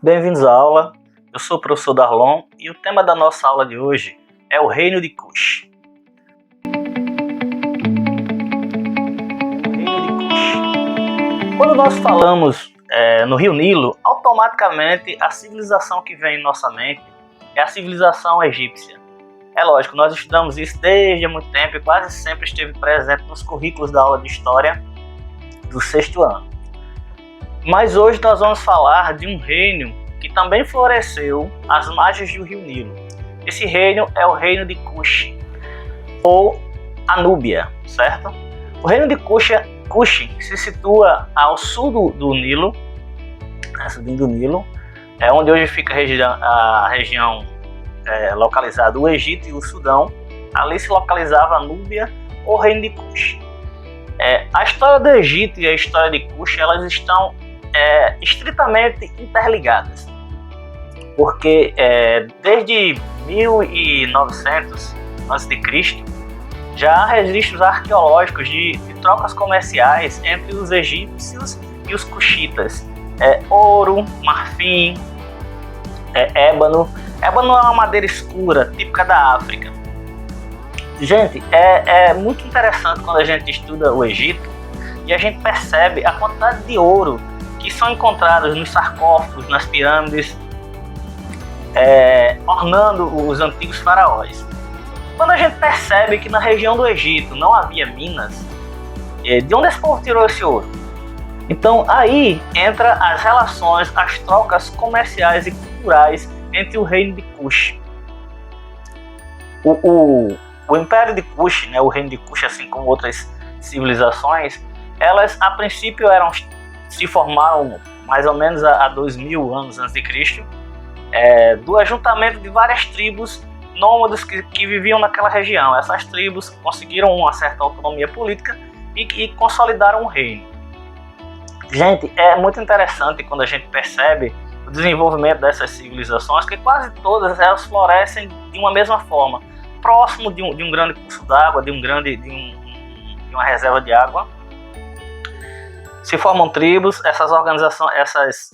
Bem-vindos à aula, eu sou o professor Darlon e o tema da nossa aula de hoje é o Reino de Kush. Quando nós falamos no Rio Nilo, automaticamente a civilização que vem em nossa mente é a civilização egípcia. É lógico, nós estudamos isso desde há muito tempo e quase sempre esteve presente nos currículos da aula de História do 6º ano. Mas hoje nós vamos falar de um reino que também floresceu às margens do Rio Nilo. Esse reino é o reino de Kush, ou a Núbia, certo? O reino de Kush se situa ao sul do Nilo, subindo do Nilo, onde hoje fica a região localizada o Egito e o Sudão. Ali se localizava a Núbia, ou reino de Kush. A história do Egito e a história de Kush, elas estão estritamente interligadas, porque desde 1900 a.C. já há registros arqueológicos de trocas comerciais entre os egípcios e os cuxitas. Ouro, marfim, ébano. Ébano é uma madeira escura, típica da África. Gente, é muito interessante quando a gente estuda o Egito e a gente percebe a quantidade de ouro que são encontrados nos sarcófagos, nas pirâmides, ornando os antigos faraós. Quando a gente percebe que na região do Egito não havia minas, de onde esse povo tirou esse ouro? Então aí entra as relações, as trocas comerciais e culturais entre o reino de Kush. O Império de Kush, o reino de Kush, assim como outras civilizações, elas a princípio se formaram mais ou menos há 2000 anos antes de Cristo, do ajuntamento de várias tribos nômades que viviam naquela região. Essas tribos conseguiram uma certa autonomia política e consolidaram um reino. Gente, é muito interessante quando a gente percebe o desenvolvimento dessas civilizações, que quase todas elas florescem de uma mesma forma, próximo de um grande curso d'água, de uma reserva de água. Se formam tribos, essas organizações,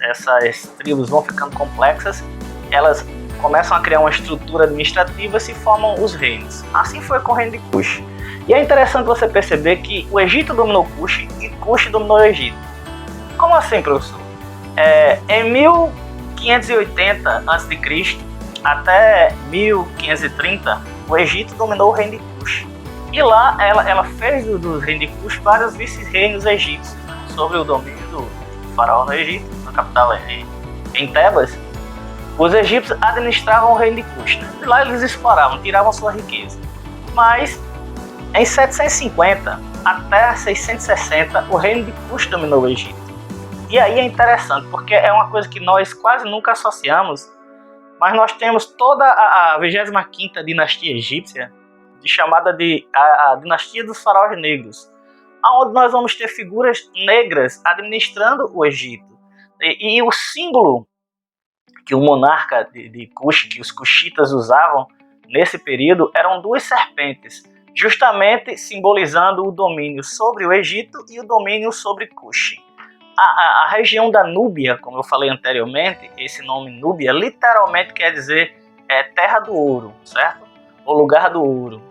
essas tribos vão ficando complexas, elas começam a criar uma estrutura administrativa e se formam os reinos. Assim foi com o reino de Kush. E é interessante você perceber que o Egito dominou Kush e Kush dominou o Egito. Como assim, professor? Em 1580 a.C. até 1530, o Egito dominou o reino de Kush. E lá ela fez do reino de Kush vários vice-reinos egípcios, sobre o domínio do faraó no Egito, na capital em Tebas. Os egípcios administravam o reino de Kush, E lá eles exploravam, tiravam sua riqueza. Mas em 750 até 660, o reino de Kush dominou o Egito. E aí é interessante, porque é uma coisa que nós quase nunca associamos, mas nós temos toda a 25ª dinastia egípcia, chamada de a dinastia dos faraós negros, onde nós vamos ter figuras negras administrando o Egito. E o símbolo que o monarca de Kush, que os Kushitas usavam nesse período, eram duas serpentes, justamente simbolizando o domínio sobre o Egito e o domínio sobre Kush. A região da Núbia, como eu falei anteriormente, esse nome Núbia literalmente quer dizer terra do ouro, certo? O lugar do ouro.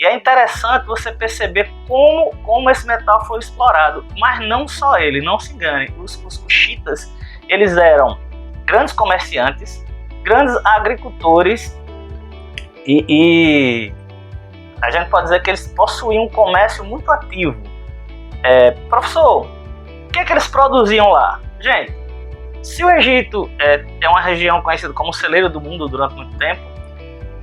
E é interessante você perceber como esse metal foi explorado. Mas não só ele, não se engane. Os Kushitas, eles eram grandes comerciantes, grandes agricultores e a gente pode dizer que eles possuíam um comércio muito ativo. Professor, o que eles produziam lá? Gente, se o Egito é uma região conhecida como o celeiro do mundo durante muito tempo,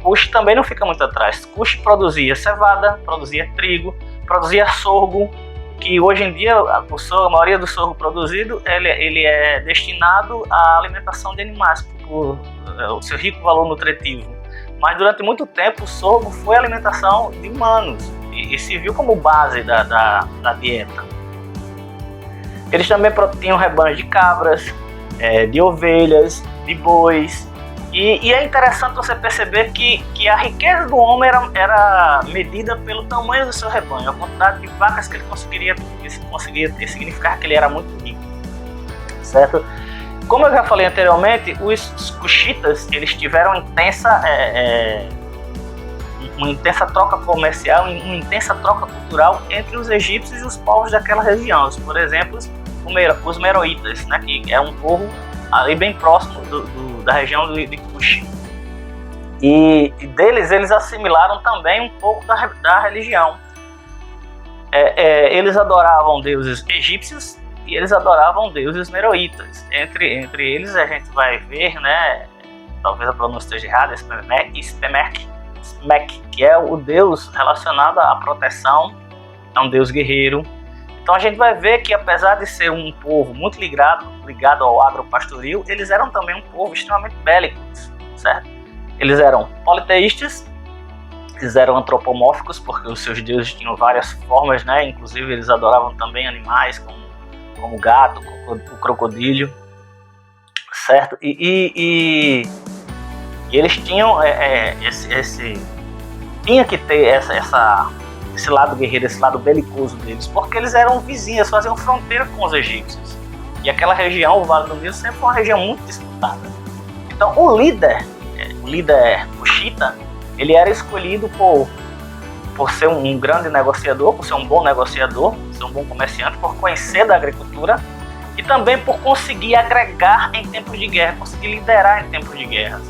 Kush também não fica muito atrás. Kush produzia cevada, produzia trigo, produzia sorgo, que hoje em dia a maioria do sorgo produzido ele é destinado à alimentação de animais, por o seu rico valor nutritivo. Mas durante muito tempo o sorgo foi a alimentação de humanos e se viu como base da dieta. Eles também tinham rebanhos de cabras, de ovelhas, de bois. E é interessante você perceber que a riqueza do homem era medida pelo tamanho do seu rebanho, a quantidade de vacas que ele conseguia ter, significava que ele era muito rico, certo? Como eu já falei anteriormente, os cuxitas eles tiveram uma intensa troca comercial, uma intensa troca cultural entre os egípcios e os povos daquela região. Por exemplo, os meroítas, né, que é um povo ali bem próximo da região de Cuxi. E deles eles assimilaram também um pouco da religião. Eles adoravam deuses egípcios e eles adoravam deuses meroítas. Entre eles a gente vai ver, né, talvez a pronúncia esteja errada, Spemek, que é o deus relacionado à proteção, é um deus guerreiro. Então a gente vai ver que, apesar de ser um povo muito ligado ao agropastoril, eles eram também um povo extremamente bélico, certo? Eles eram politeístas, eles eram antropomórficos, porque os seus deuses tinham várias formas, né? Inclusive eles adoravam também animais como o gato, o crocodilo, certo? E eles tinham tinha que ter esse lado guerreiro, esse lado belicoso deles, porque eles eram vizinhos, faziam fronteira com os egípcios. E aquela região, o Vale do Nilo, sempre foi uma região muito disputada. Então o líder cuxita, ele era escolhido por ser um grande negociador, por ser um bom negociador, por ser um bom comerciante, por conhecer da agricultura e também por conseguir agregar em tempos de guerra, conseguir liderar em tempos de guerra.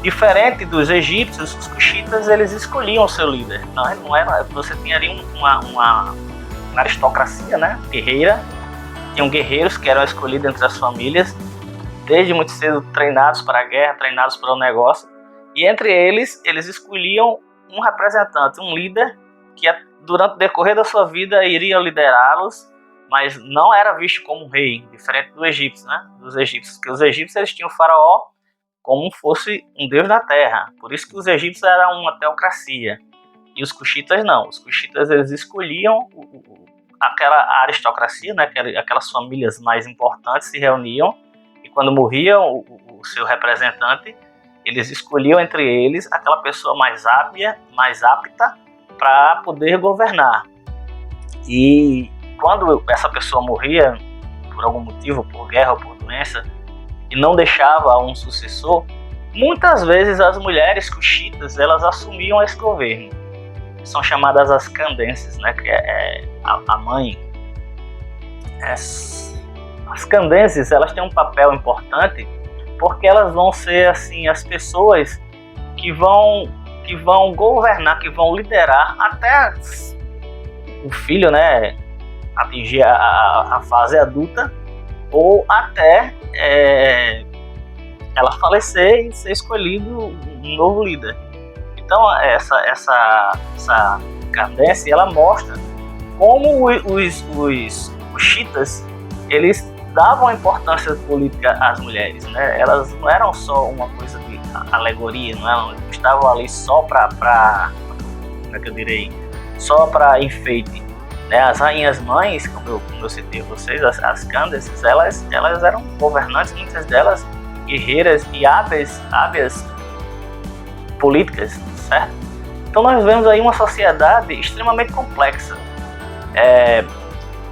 Diferente dos egípcios, os cuxitas eles escolhiam o seu líder. Não era, você tinha ali uma aristocracia, né, guerreira. Tinham guerreiros que eram escolhidos entre as famílias, desde muito cedo treinados para a guerra, treinados para o negócio. E entre eles escolhiam um representante, um líder, que durante o decorrer da sua vida iria liderá-los, mas não era visto como um rei, diferente do egípcio, né? Dos egípcios, porque os egípcios eles tinham o faraó como fosse um deus da terra. Por isso que os egípcios eram uma teocracia. E os cuxitas não. Os cuxitas eles escolhiam aquela aristocracia, né? Aquelas famílias mais importantes se reuniam e quando morria o seu representante, eles escolhiam entre eles aquela pessoa mais hábil, mais apta para poder governar. E quando essa pessoa morria, por algum motivo, por guerra ou por doença, e não deixava um sucessor, muitas vezes as mulheres cuxitas elas assumiam esse governo. São chamadas as candenses, né, que é a mãe. As candenses elas têm um papel importante porque elas vão ser assim as pessoas que vão governar, que vão liderar até o filho, né, atingir a fase adulta, ou até ela falecer e ser escolhido um novo líder. Então essa cadência ela mostra como os cuxitas eles davam importância política às mulheres, né? Elas não eram só uma coisa de alegoria, não estavam ali só como é que eu direi, só para enfeite. As rainhas mães, como eu citei a vocês, as Candaces, elas eram governantes, muitas delas guerreiras e hábeis políticas, certo? Então nós vemos aí uma sociedade extremamente complexa.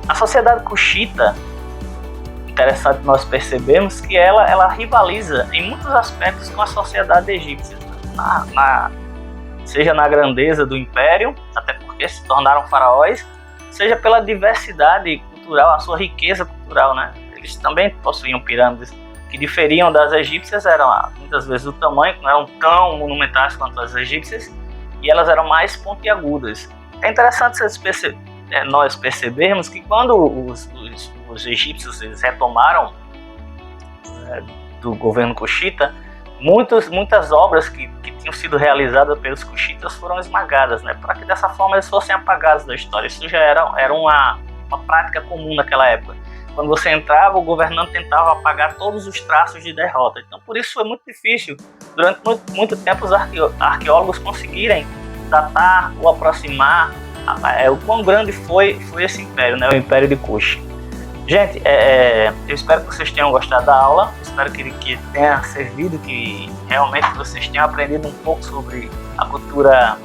A sociedade cuxita, interessante nós percebemos que ela rivaliza em muitos aspectos com a sociedade egípcia, seja na grandeza do império, até porque se tornaram faraós, seja pela diversidade cultural, a sua riqueza cultural, né? Eles também possuíam pirâmides que diferiam das egípcias, eram muitas vezes do tamanho, não eram tão monumentais quanto as egípcias, e elas eram mais pontiagudas. É interessante nós percebermos que quando os egípcios eles retomaram do governo cuxita, muitas obras que tinham sido realizadas pelos cuxitas foram esmagadas, né, para que dessa forma eles fossem apagados da história. Isso já era uma prática comum naquela época. Quando você entrava, o governante tentava apagar todos os traços de derrota. Então, por isso foi muito difícil, durante muito tempo, os arqueólogos conseguirem datar ou aproximar o quão grande foi esse império, né, o Império de Kush. Gente, eu espero que vocês tenham gostado da aula, espero que tenha servido, que realmente vocês tenham aprendido um pouco sobre a cultura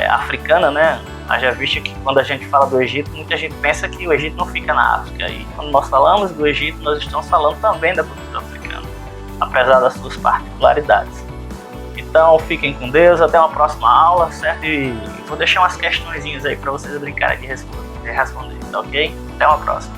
africana, né, Haja vista que quando a gente fala do Egito, muita gente pensa que o Egito não fica na África. E quando nós falamos do Egito, nós estamos falando também da cultura africana, apesar das suas particularidades. Então, fiquem com Deus, até uma próxima aula, certo? E vou deixar umas questõezinhas aí para vocês brincarem de responder, tá ok? Até uma próxima.